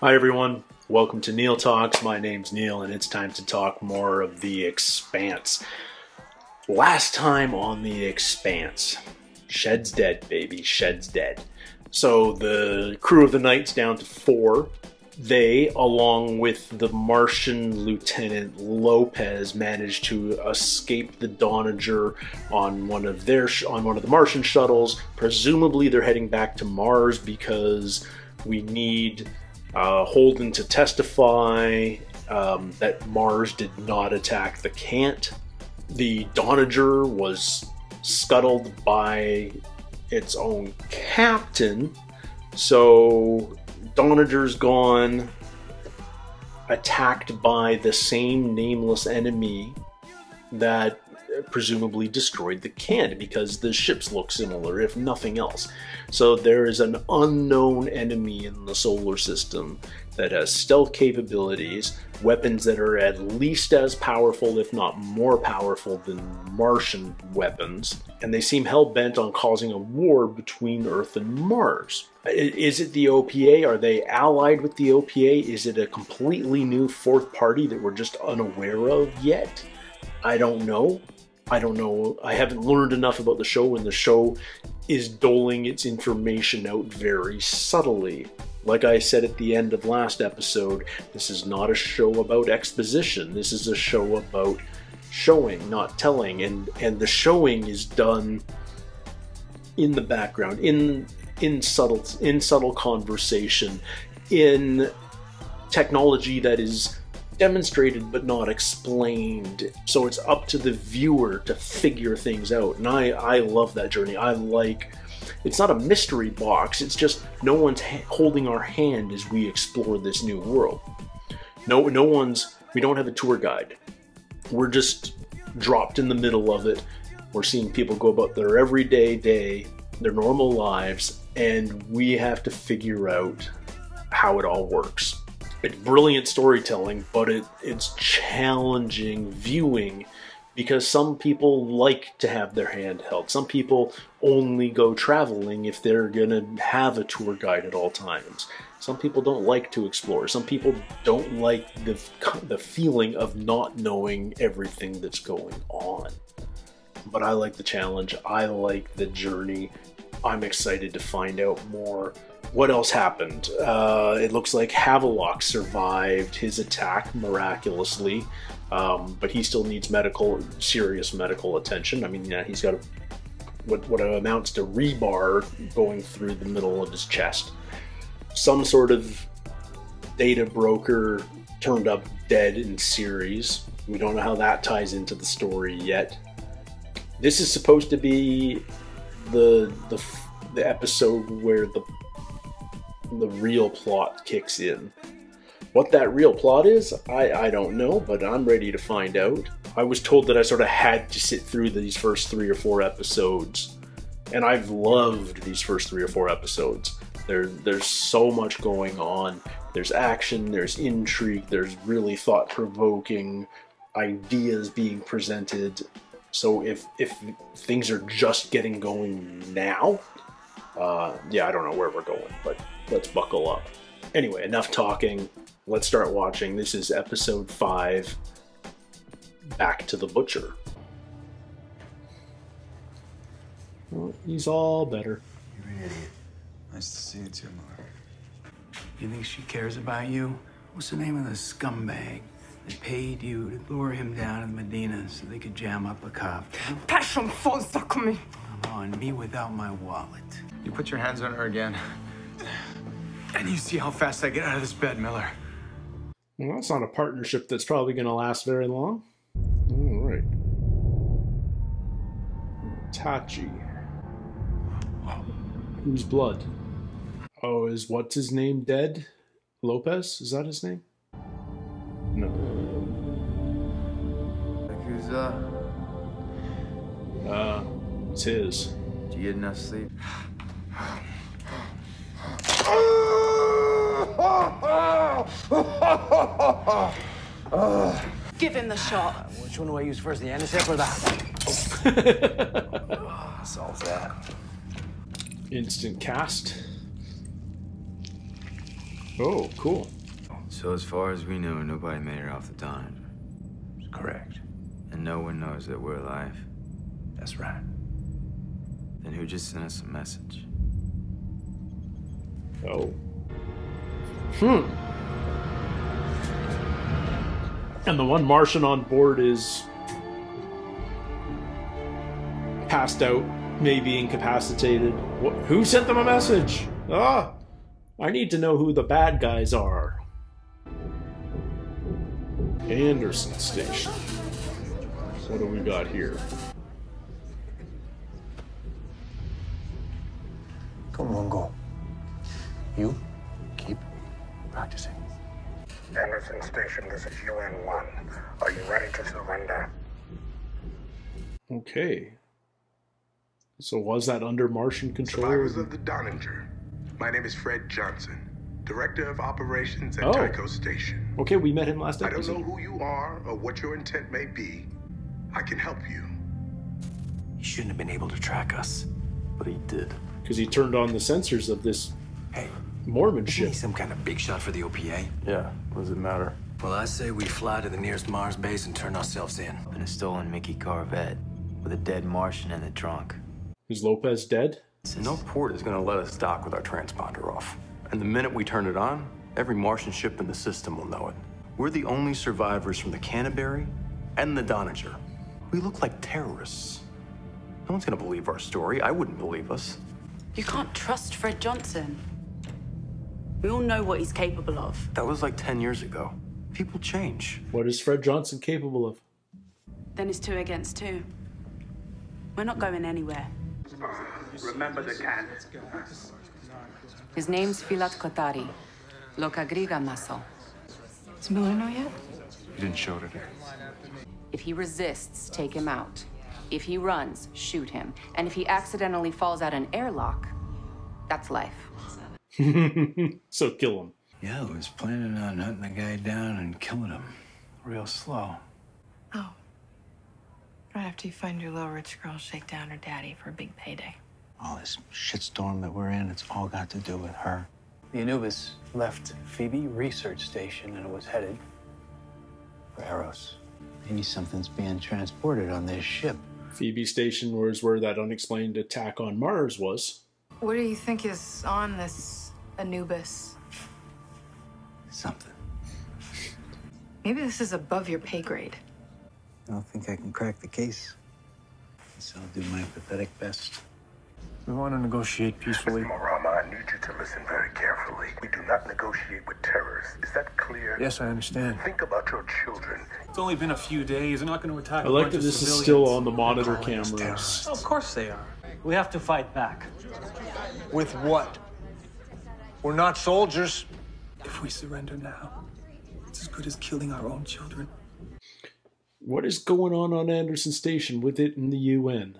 Hi everyone, welcome to Neil Talks. My name's Neil and it's time to talk more of The Expanse. Last time on The Expanse, Shed's dead, baby, Shed's dead. So the crew of the Knight's down to 4. They, along with the Martian Lieutenant Lopez, managed to escape the Donager on one of the Martian shuttles. Presumably they're heading back to Mars because we need Holden to testify that Mars did not attack the Cant. The Donager was scuttled by its own captain, so Donager's gone, attacked by the same nameless enemy that presumably destroyed the Cant, because the ships look similar, if nothing else. So there is an unknown enemy in the solar system that has stealth capabilities, weapons that are at least as powerful, if not more powerful, than Martian weapons, and they seem hell-bent on causing a war between Earth and Mars. Is it the OPA? Are they allied with the OPA? Is it a completely new fourth party that we're just unaware of yet? I don't know. I haven't learned enough about the show, and the show is doling its information out very subtly. Like I said at the end of last episode, this is not a show about exposition. This is a show about showing, not telling, and the showing is done in the background, in subtle conversation, in technology that is demonstrated but not explained. So it's up to the viewer to figure things out, and I love that journey. It's not a mystery box, it's just no one's holding our hand as we explore this new world. We don't have a tour guide. We're just dropped in the middle of it. We're seeing people go about their everyday day, their normal lives, and we have to figure out how it all works. It's brilliant storytelling, but it's challenging viewing, because some people like to have their hand held. Some people only go traveling if they're gonna have a tour guide at all times. Some people don't like to explore. Some people don't like the feeling of not knowing everything that's going on. But I like the challenge. I like the journey. I'm excited to find out more. What else happened? It looks like Havelock survived his attack miraculously, but he still needs serious medical attention. I mean, yeah, he's got what amounts to rebar going through the middle of his chest. Some sort of data broker turned up dead in series. We don't know how that ties into the story yet. This is supposed to be the episode where the real plot kicks in. What that real plot is, I don't know, but I'm ready to find out. I was told that I sort of had to sit through these first 3 or 4 episodes, and I've loved these first 3 or 4 episodes. There's so much going on. There's action, there's intrigue, there's really thought-provoking ideas being presented. So if things are just getting going now, yeah, I don't know where we're going, but let's buckle up. Anyway, enough talking. Let's start watching. This is episode 5, Back to the Butcher. Well, he's all better. You're an idiot. Nice to see you too, Mother. You think she cares about you? What's the name of the scumbag that paid you to lure him down to Medina so they could jam up a cop? Passion phones talk me. Come on, me without my wallet. You put your hands on her again. And you see how fast I get out of this bed, Miller. Well, that's not a partnership that's probably going to last very long. All right. Tachi. Whose blood? Oh, what's his name dead? Lopez? Is that his name? No. It's his. Did you get enough sleep? Give him the shot. Which one do I use first, the antiseptic or that? Solves that. Instant cast. Oh, cool. So as far as we know, nobody made it off the Dodge. Correct. And no one knows that we're alive. That's right. Then who just sent us a message? Oh. And the one Martian on board is passed out, maybe incapacitated. Who sent them a message? Ah! I need to know who the bad guys are. Anderson Station. What do we got here? Come on, go. You keep practicing. Anderson Station, this is UN-1. Are you ready to surrender? Okay. So was that under Martian control? Survivors of the Donninger. My name is Fred Johnson, Director of Operations at Oh. Tycho Station. Okay, we met him last I don't episode. know who you are or what your intent may be. I can help you. He shouldn't have been able to track us, but he did. Because he turned on the sensors of this Hey, Mormon isn't he ship. some kind of big shot for the OPA? Yeah, what does it matter? Well, I say we fly to the nearest Mars base and turn ourselves in. In a stolen Mickey Corvette with a dead Martian in the trunk. Is Lopez dead? No port is going to let us dock with our transponder off. And the minute we turn it on, every Martian ship in the system will know it. We're the only survivors from the Canterbury and the Donninger. We look like terrorists. No one's going to believe our story. I wouldn't believe us. You can't trust Fred Johnson. We all know what he's capable of. That was like 10 years ago. People change. What is Fred Johnson capable of? Then it's 2 against 2. We're not going anywhere. Remember the can. His name's Filat Kotari. Loka Griga Maso. Does Miller know yet? You didn't show it. If he resists, take him out. If he runs, shoot him. And if he accidentally falls out an airlock, that's life. So kill him. Yeah, I was planning on hunting the guy down and killing him. Real slow. Oh. Right after you find your little rich girl, shake down her daddy for a big payday. All this shitstorm that we're in, it's all got to do with her. The Anubis left Phoebe Research Station and it was headed for Eros. Maybe something's being transported on this ship. Phoebe Station was where that unexplained attack on Mars was. What do you think is on this Anubis? Something. Maybe this is above your pay grade. I don't think I can crack the case. So I'll do my pathetic best. We want to negotiate peacefully. Morama, I need you to listen very carefully. We do not negotiate with terrorists. Is that clear? Yes, I understand. Think about your children. It's only been a few days. They're not going to attack I a like bunch that of this is civilians. still on the monitor cameras. Of course they are. We have to fight back. With what? We're not soldiers. If we surrender now, it's as good as killing our own children. What is going on Anderson Station with it in the UN?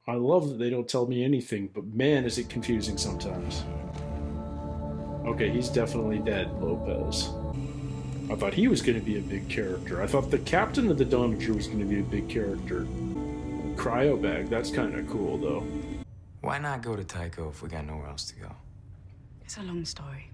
I love that they don't tell me anything, but man, is it confusing sometimes. Okay, he's definitely dead, Lopez. I thought he was going to be a big character. I thought the captain of the Donninger was going to be a big character. Cryobag, that's kind of cool, though. Why not go to Tycho if we got nowhere else to go? It's a long story.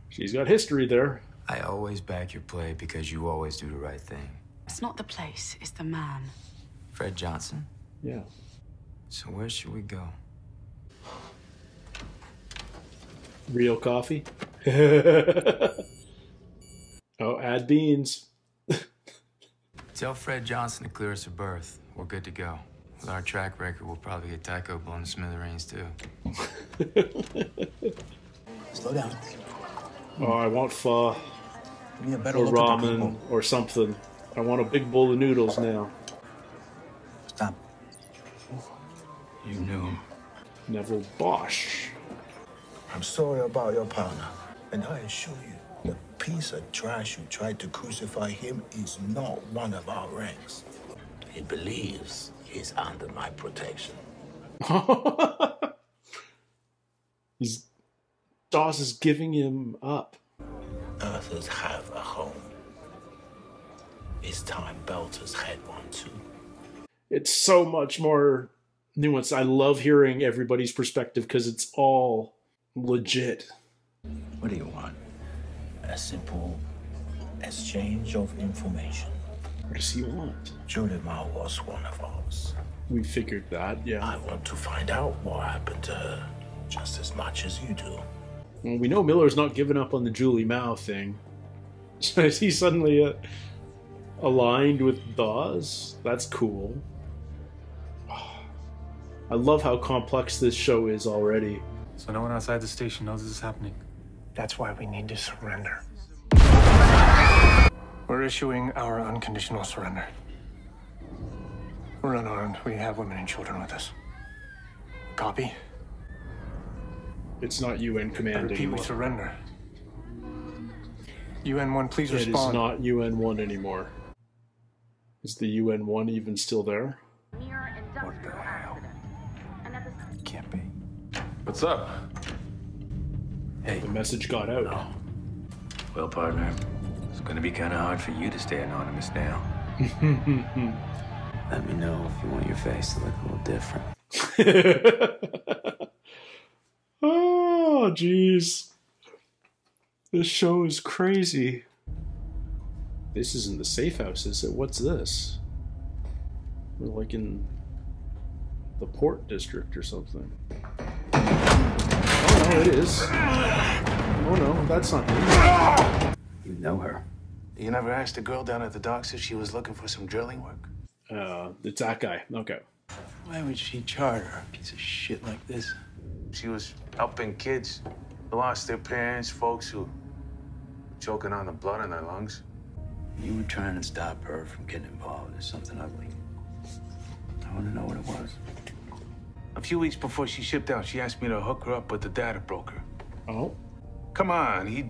She's got history there. I always back your play because you always do the right thing. It's not the place, it's the man. Fred Johnson? Yeah. So where should we go? Real coffee? Oh, add beans. Tell Fred Johnson to clear us a berth. We're good to go. With our track record, we'll probably get Tycho blown to smithereens, too. Slow down. Oh, I want pho. Give me a better Or look at the ramen people. or something. I want a big bowl of noodles now. Stop. You knew him. Neville Bosch. I'm sorry about your partner, and I assure you, the piece of trash who tried to crucify him is not one of our ranks. He believes he's under my protection. Dawes is giving him up. Earthers have a home. It's time Belters had one too. It's so much more nuanced. I love hearing everybody's perspective because it's all legit. What do you want? A simple exchange of information. What does he want? Julimar was one of ours. We figured that, yeah. I want to find out what happened to her just as much as you do. Well, we know Miller's not giving up on the Julie Mao thing. So is he suddenly aligned with Dawes? That's cool. I love how complex this show is already. So no one outside the station knows this is happening. That's why we need to surrender. We're issuing our unconditional surrender. We're unarmed. We have women and children with us. Copy? It's not UN command repeat, anymore. we surrender. UN-1, please respond. It is not UN-1 anymore. Is the UN-1 even still there? What the hell? Can't be. What's up? Hey. The message got out. No. Well, partner, it's gonna be kind of hard for you to stay anonymous now. Let me know if you want your face to look a little different. Oh, jeez. This show is crazy. This isn't the safe house, is it? What's this? We're like in the port district or something. Oh no, it is. Oh no, that's not me. You know her. You never asked the girl down at the docks if she was looking for some drilling work? It's that guy. Okay. Why would she charter a piece of shit like this? She was helping kids who lost their parents, folks who were choking on the blood in their lungs. You were trying to stop her from getting involved in something ugly. I want to know what it was. A few weeks before she shipped out, she asked me to hook her up with the data broker. Oh? Come on, he'd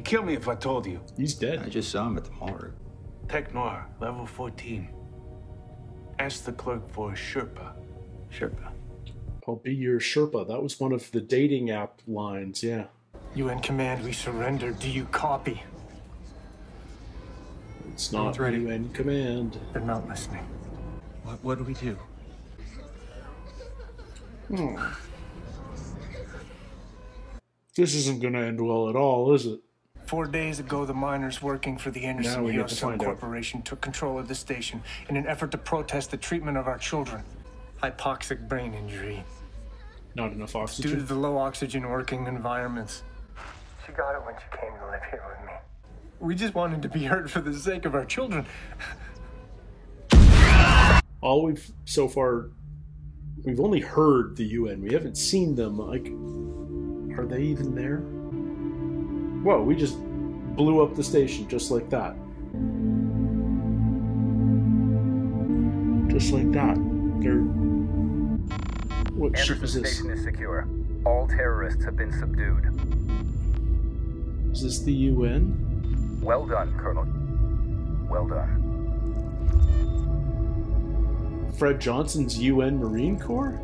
kill me if I told you. He's dead. I just saw him at the morgue. Tech Noir, level 14. Ask the clerk for a Sherpa. Sherpa. I'll be your Sherpa. That was one of the dating app lines, yeah. UN command, we surrender. Do you copy? It's not UN command. They're not listening. What do we do? This isn't going to end well at all, is it? 4 days ago, the miners working for the Anderson Hillside Corporation took control of the station in an effort to protest the treatment of our children. Hypoxic brain injury. Not enough oxygen? Due to the low oxygen working environments. She got it when she came to live here with me. We just wanted to be heard for the sake of our children. All we've so far, we've only heard the UN. We haven't seen them. Like, are they even there? Whoa, we just blew up the station just like that. Just like that. They're... What ship is this? Station is secure. All terrorists have been subdued. Is this the UN? Well done, Colonel. Well done. Fred Johnson's UN Marine Corps?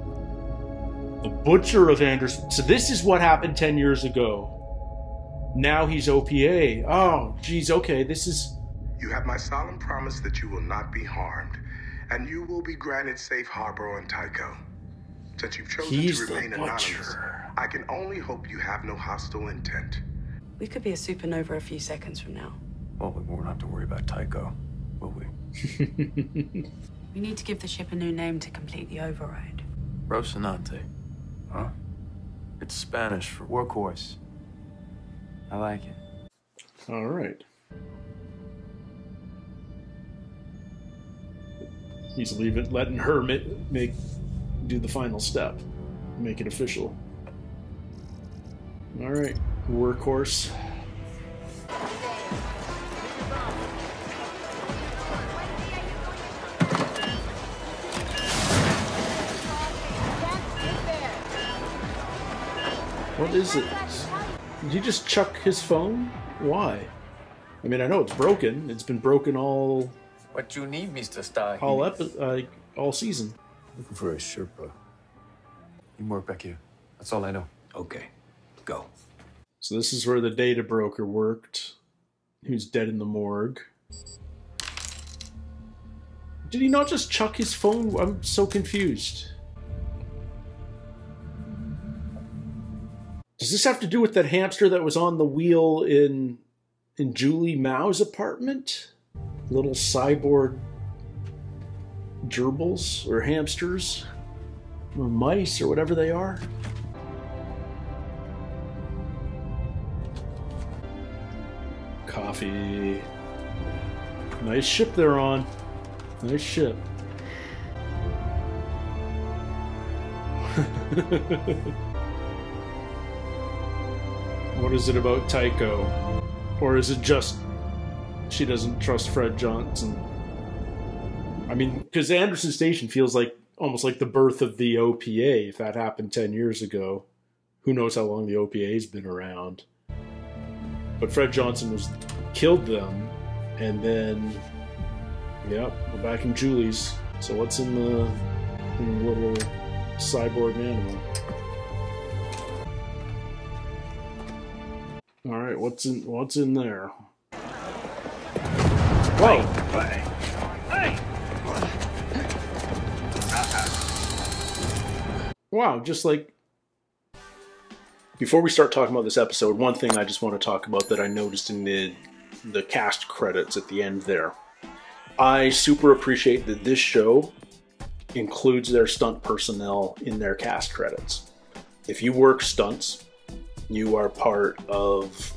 The Butcher of Anderson. So this is what happened 10 years ago. Now he's OPA. Oh, geez, okay, this is... You have my solemn promise that you will not be harmed, and you will be granted safe harbor on Tycho. Since you've chosen to remain anonymous, I can only hope you have no hostile intent. We could be a supernova a few seconds from now. Well, we won't have to worry about Tycho, will we? We need to give the ship a new name to complete the override. Rocinante. Huh? It's Spanish for workhorse. I like it. All right. He's letting her do the final step, make it official. All right, workhorse. What is it? Did he just chuck his phone? Why? I mean, I know it's broken. It's been broken all... What you need, Mr. Star? All season. Looking for a Sherpa. You work back here. That's all I know. Okay, go. So this is where the data broker worked. Who's dead in the morgue. Did he not just chuck his phone? I'm so confused. Does Does this have to do with that hamster that was on the wheel in Julie Mao's apartment? Little cyborg gerbils or hamsters or mice or whatever they are. Coffee. Nice ship they're on. Nice ship. What is it about Tycho? Or is it just she doesn't trust Fred Johnson? I mean, because Anderson Station feels like almost like the birth of the OPA. If that happened 10 years ago, who knows how long the OPA's been around. But Fred Johnson killed them, and then, yeah, we're back in Julie's. So what's in the little cyborg animal? All right, what's in there? Whoa! Hey! Wow, just like... Before we start talking about this episode, one thing I just want to talk about that I noticed in the cast credits at the end there. I super appreciate that this show includes their stunt personnel in their cast credits. If you work stunts, you are part of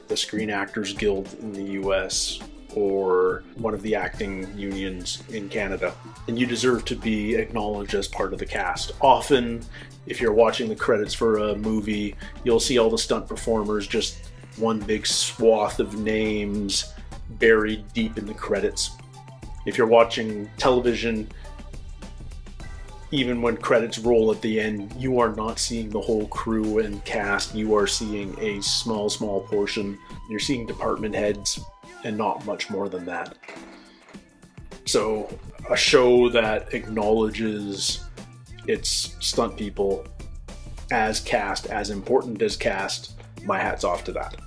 the Screen Actors Guild in the US or one of the acting unions in Canada, and you deserve to be acknowledged as part of the cast. Often, if you're watching the credits for a movie, you'll see all the stunt performers, just one big swath of names buried deep in the credits. If you're watching television, even when credits roll at the end, you are not seeing the whole crew and cast. You are seeing a small portion. You're seeing department heads and not much more than that. So a show that acknowledges its stunt people as cast, as important as cast, my hat's off to that.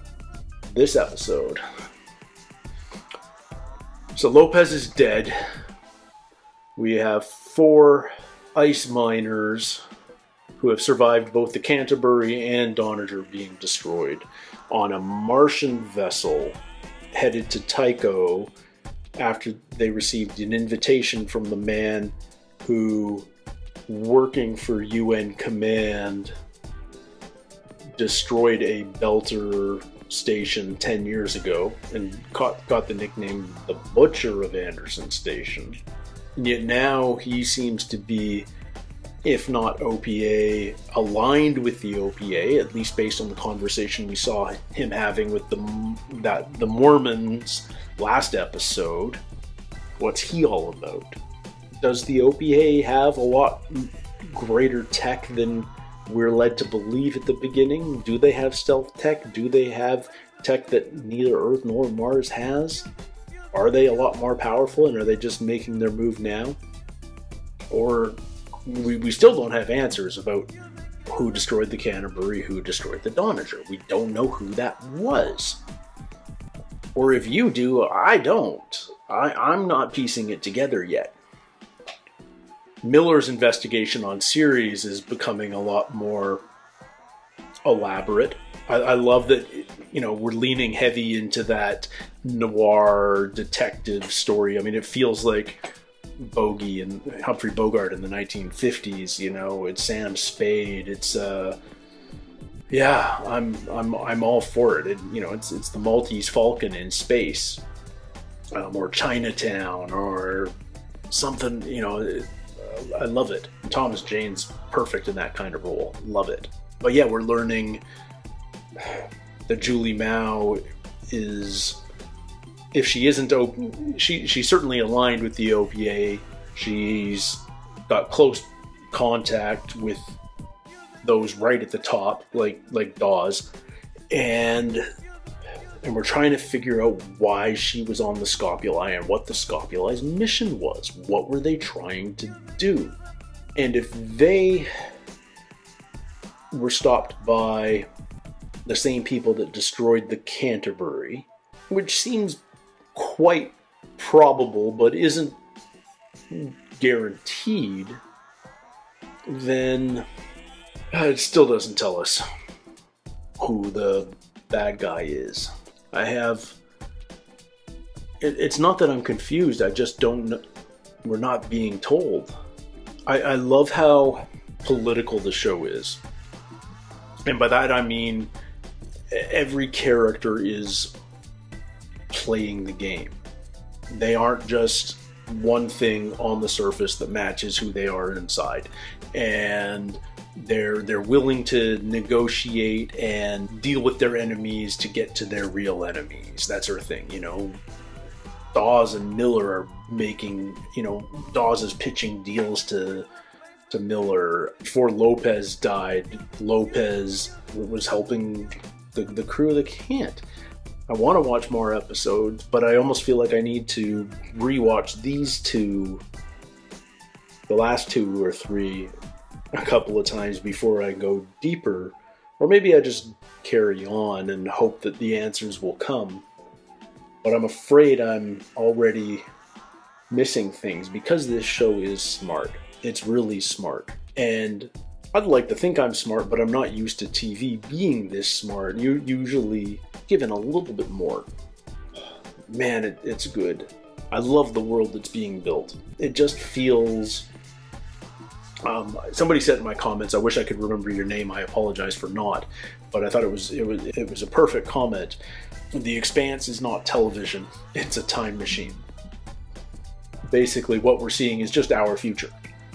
This episode. So Lopez is dead. We have 4 ice miners who have survived both the Canterbury and Donager being destroyed on a Martian vessel headed to Tycho after they received an invitation from the man who, working for UN Command, destroyed a Belter station 10 years ago and got the nickname the Butcher of Anderson Station. And yet now he seems to be, if not OPA, aligned with the OPA, at least based on the conversation we saw him having with the Mormons last episode. What's he all about? Does the OPA have a lot greater tech than we're led to believe at the beginning? Do they have stealth tech? Do they have tech that neither Earth nor Mars has? Are they a lot more powerful, and are they just making their move now? Or we still don't have answers about who destroyed the Canterbury, who destroyed the Donager. We don't know who that was. Or if you do, I don't. I'm not piecing it together yet. Miller's investigation on Ceres is becoming a lot more elaborate. I love that, you know, we're leaning heavy into that noir detective story. I mean, it feels like Bogey and Humphrey Bogart in the 1950s. You know, it's Sam Spade. It's yeah, I'm all for it. You know, it's the Maltese Falcon in space, or Chinatown, or something. You know, I love it. And Thomas Jane's perfect in that kind of role. Love it. But yeah, we're learning that Julie Mao is, if she isn't, she's certainly aligned with the OPA. She's got close contact with those right at the top, like Dawes, and we're trying to figure out why she was on the Scopuli and what the Scopuli's mission was. What were they trying to do? And if they were stopped by the same people that destroyed the Canterbury, which seems quite probable but isn't guaranteed, then it still doesn't tell us who the bad guy is. It's not that I'm confused, I just don't know. We're not being told. I love how political the show is. And by that I mean every character is playing the game. They aren't just one thing on the surface that matches who they are inside. And they're willing to negotiate and deal with their enemies to get to their real enemies. That sort of thing, you know. Dawes and Miller are making, you know, Dawes is pitching deals to Miller. Before Lopez died, Lopez was helping the crew that can't. I want to watch more episodes, but I almost feel like I need to rewatch these two, the last 2 or 3, a couple of times before I go deeper. Or maybe I just carry on and hope that the answers will come. But I'm afraid I'm already missing things because this show is smart. It's really smart. And I'd like to think I'm smart, but I'm not used to TV being this smart. You're usually given a little bit more. Man, it's good. I love the world that's being built. It just feels... somebody said in my comments, I wish I could remember your name, I apologize for not, but I thought it was a perfect comment. The Expanse is not television, it's a time machine. Basically what we're seeing is just our future.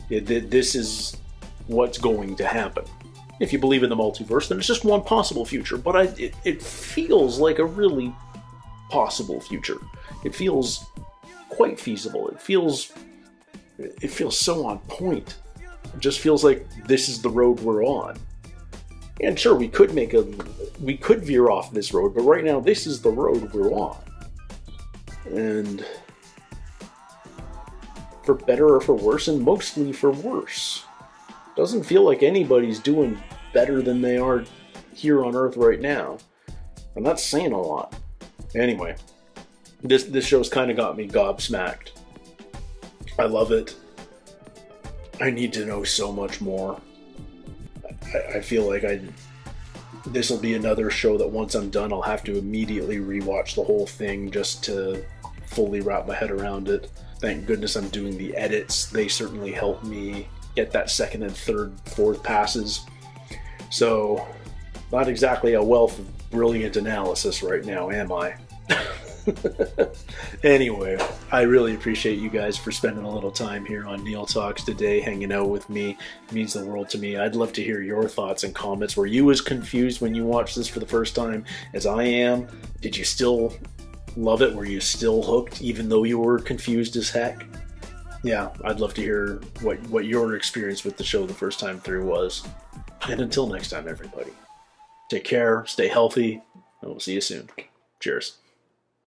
This is what's going to happen. If you believe in the multiverse, then it's just one possible future, but it feels like a really possible future. It feels quite feasible. It feels so on point. It just feels like this is the road we're on. And sure, we could veer off this road, but right now this is the road we're on. And for better or for worse, and mostly for worse. Doesn't feel like anybody's doing better than they are here on Earth right now. And that's saying a lot. Anyway, this show's kind of got me gobsmacked. I love it. I need to know so much more. I feel like this will be another show that once I'm done, I'll have to immediately rewatch the whole thing just to fully wrap my head around it. Thank goodness I'm doing the edits. They certainly help me get that second and third, fourth passes. So, not exactly a wealth of brilliant analysis right now, am I? Anyway, I really appreciate you guys for spending a little time here on Neil Talks today, hanging out with me. It means the world to me. I'd love to hear your thoughts and comments. Were you as confused when you watched this for the first time as I am? Did you still love it? Were you still hooked even though you were confused as heck? Yeah, I'd love to hear what your experience with the show the first time through was. And until next time, everybody, take care, stay healthy, and we'll see you soon. Cheers.